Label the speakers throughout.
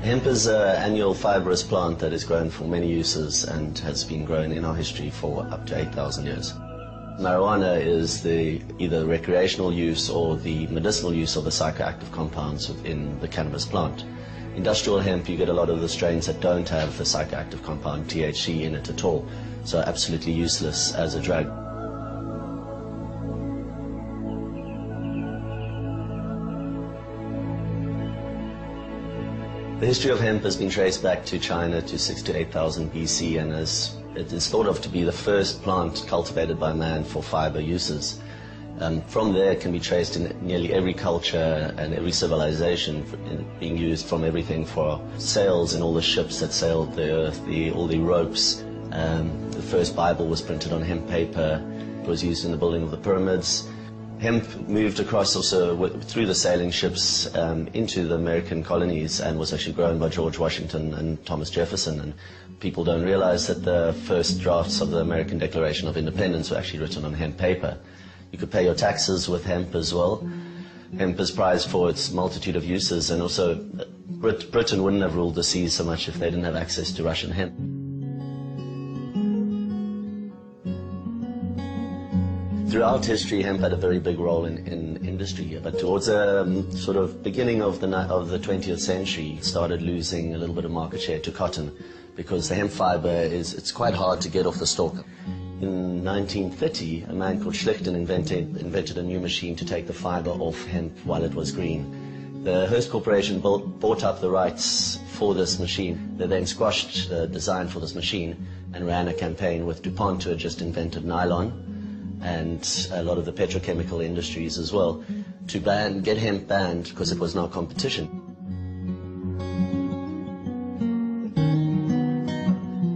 Speaker 1: Hemp is an annual fibrous plant that is grown for many uses and has been grown in our history for up to 8,000 years. Marijuana is either recreational use or the medicinal use of the psychoactive compounds within the cannabis plant. Industrial hemp, you get a lot of the strains that don't have the psychoactive compound THC in it at all, so absolutely useless as a drug. The history of hemp has been traced back to China to 6,000 to 8,000 BC, and it is thought of to be the first plant cultivated by man for fiber uses. From there it can be traced in nearly every culture and every civilization, being used from everything for sails in all the ships that sailed the earth, all the ropes. The first Bible was printed on hemp paper. It was used in the building of the pyramids. Hemp moved across also through the sailing ships into the American colonies and was actually grown by George Washington and Thomas Jefferson. And people don't realize that the first drafts of the American Declaration of Independence were actually written on hemp paper. You could pay your taxes with hemp as well. Hemp is prized for its multitude of uses, and also Britain wouldn't have ruled the seas so much if they didn't have access to Russian hemp. Throughout history, hemp had a very big role in industry, but towards the sort of beginning of the 20th century, it started losing a little bit of market share to cotton, because the hemp fiber it's quite hard to get off the stalk. In 1930, a man called Schlichten invented a new machine to take the fiber off hemp while it was green. The Hearst Corporation bought up the rights for this machine. They then squashed the design for this machine and ran a campaign with DuPont, who had just invented nylon, and a lot of the petrochemical industries as well, to get hemp banned because it was now competition.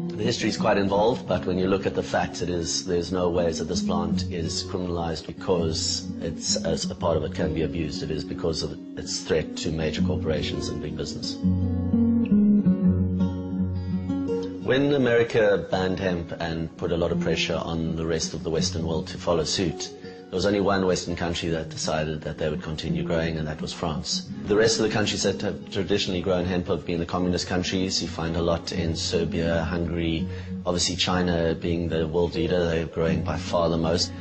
Speaker 1: The history is quite involved, but when you look at the facts, there's no ways that this plant is criminalized because as a part of it can be abused. It is because of its threat to major corporations and big business. When America banned hemp and put a lot of pressure on the rest of the Western world to follow suit, there was only one Western country that decided that they would continue growing, and that was France. The rest of the countries that have traditionally grown hemp have been the communist countries. You find a lot in Serbia, Hungary, obviously China being the world leader. They're growing by far the most.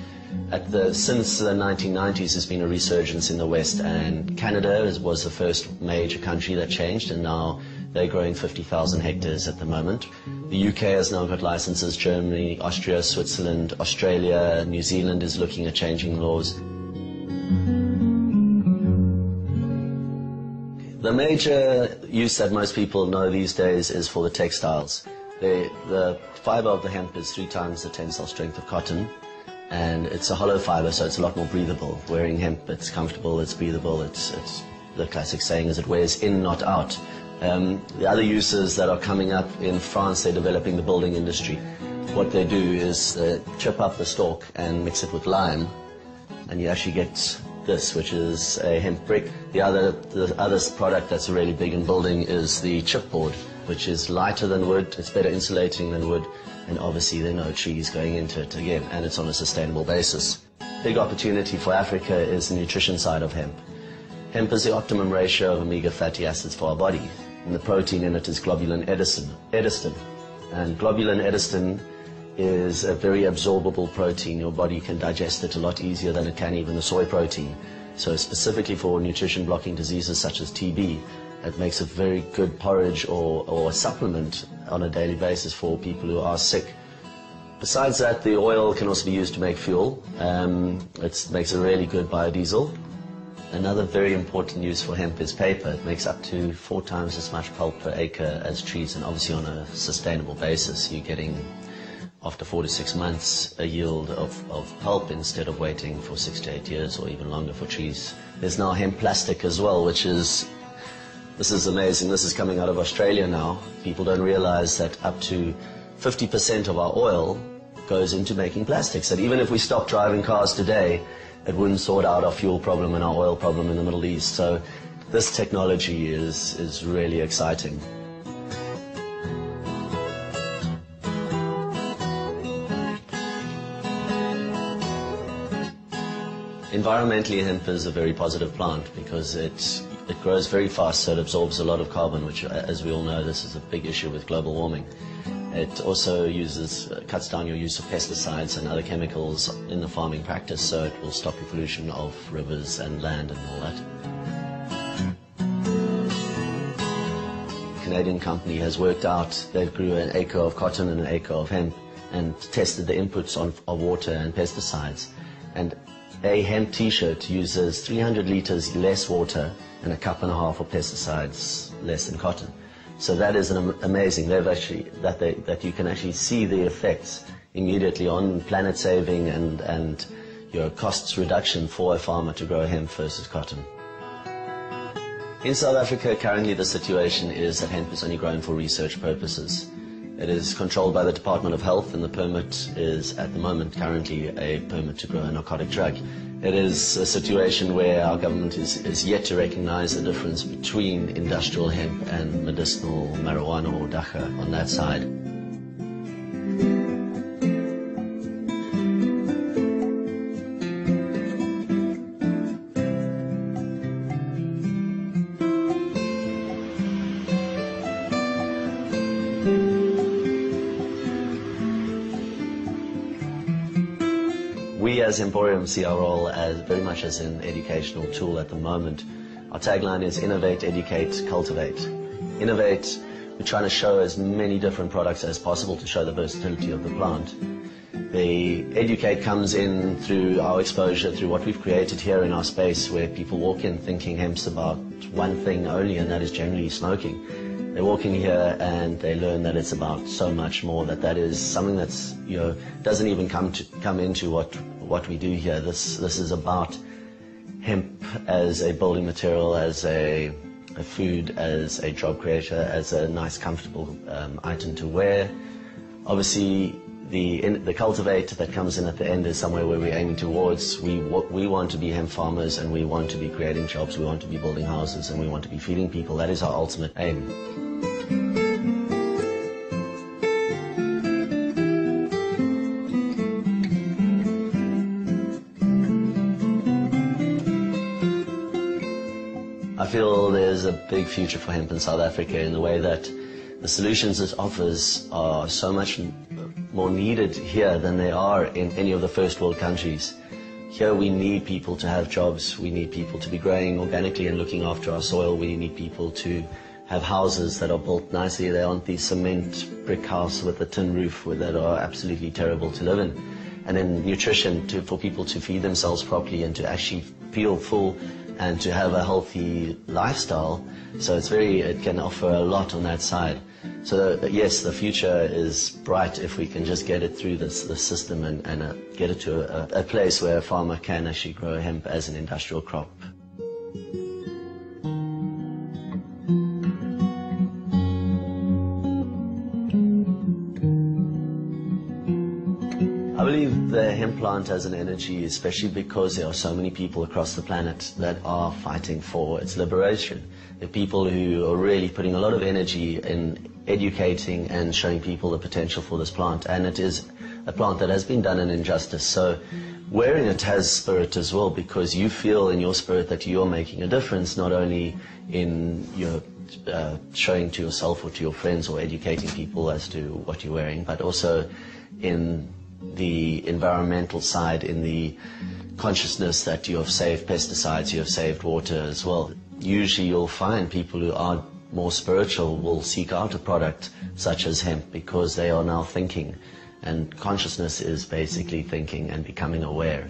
Speaker 1: Since the 1990s, there's been a resurgence in the West, and Canada was the first major country that changed, and now they're growing 50,000 hectares at the moment. The UK has now got licenses. Germany, Austria, Switzerland, Australia, New Zealand is looking at changing laws. The major use that most people know these days is for the textiles. The fiber of the hemp is 3 times the tensile strength of cotton, and it's a hollow fiber, so it's a lot more breathable. Wearing hemp, it's comfortable, it's breathable, it's the classic saying is it wears in, not out. The other uses that are coming up in France, they're developing the building industry. What they do is chip up the stalk and mix it with lime, and you actually get this, which is a hemp brick. The other product that's really big in building is the chipboard, which is lighter than wood, it's better insulating than wood, and obviously there are no trees going into it again, and it's on a sustainable basis. Big opportunity for Africa is the nutrition side of hemp. Hemp is the optimum ratio of omega fatty acids for our body, and the protein in it is globulin edestin. And globulin edestin is a very absorbable protein. Your body can digest it a lot easier than it can even the soy protein. So specifically for nutrition blocking diseases such as TB, it makes a very good porridge or a supplement on a daily basis for people who are sick. Besides that, the oil can also be used to make fuel. It makes a really good biodiesel. Another very important use for hemp is paper. It makes up to 4 times as much pulp per acre as trees, and obviously on a sustainable basis you're getting, after 4 to 6 months, a yield of pulp instead of waiting for 6 to 8 years or even longer for trees. There's now hemp plastic as well, this is amazing. This is coming out of Australia now. People don't realize that up to 50% of our oil goes into making plastics. That even if we stop driving cars today, it wouldn't sort out our fuel problem and our oil problem in the Middle East. So this technology is really exciting. Environmentally, hemp is a very positive plant because it grows very fast, so it absorbs a lot of carbon, which, as we all know, this is a big issue with global warming. It also cuts down your use of pesticides and other chemicals in the farming practice, so it will stop the pollution of rivers and land and all that. A Canadian company has worked out, they grew an acre of cotton and an acre of hemp and tested the inputs of water and pesticides. And a hemp t-shirt uses 300 liters less water and a cup and a half of pesticides less than cotton. So that is amazing. That you can actually see the effects immediately on planet saving and your costs reduction for a farmer to grow hemp versus cotton. In South Africa, currently the situation is that hemp is only grown for research purposes. It is controlled by the Department of Health, and the permit is, at the moment, currently a permit to grow a narcotic drug. It is a situation where our government is yet to recognize the difference between industrial hemp and medicinal marijuana or dacha on that side. We as Emporium see our role as very much as an educational tool at the moment. Our tagline is innovate, educate, cultivate. Innovate, we're trying to show as many different products as possible to show the versatility of the plant. The educate comes in through our exposure, through what we've created here in our space, where people walk in thinking hemp's about one thing only, and that is generally smoking. They walk in here and they learn that it's about so much more, that is something that's, doesn't even come into what we do here. This is about hemp as a building material, as a food, as a job creator, as a nice, comfortable item to wear. Obviously, the cultivate that comes in at the end is somewhere where we're aiming towards. We want to be hemp farmers, and we want to be creating jobs, we want to be building houses, and we want to be feeding people. That is our ultimate aim. I feel there's a big future for hemp in South Africa in the way that the solutions it offers are so much more needed here than they are in any of the first world countries. Here we need people to have jobs, we need people to be growing organically and looking after our soil, we need people to have houses that are built nicely. They aren't these cement brick house with a tin roof that are absolutely terrible to live in. And then nutrition for people to feed themselves properly and to actually feel full and to have a healthy lifestyle. So it can offer a lot on that side. So yes, the future is bright if we can just get it through the system and get it to a place where a farmer can actually grow hemp as an industrial crop. I believe the hemp plant has an energy, especially because there are so many people across the planet that are fighting for its liberation. There are people who are really putting a lot of energy in educating and showing people the potential for this plant, and it is a plant that has been done an injustice. So wearing it has spirit as well, because you feel in your spirit that you're making a difference, not only in showing to yourself or to your friends or educating people as to what you're wearing, but also in the environmental side, in the consciousness that you have saved pesticides, you have saved water as well. Usually you'll find people who are more spiritual will seek out a product such as hemp because they are now thinking, and consciousness is basically thinking and becoming aware,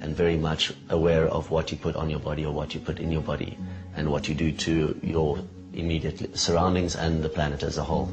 Speaker 1: and very much aware of what you put on your body or what you put in your body and what you do to your immediate surroundings and the planet as a whole.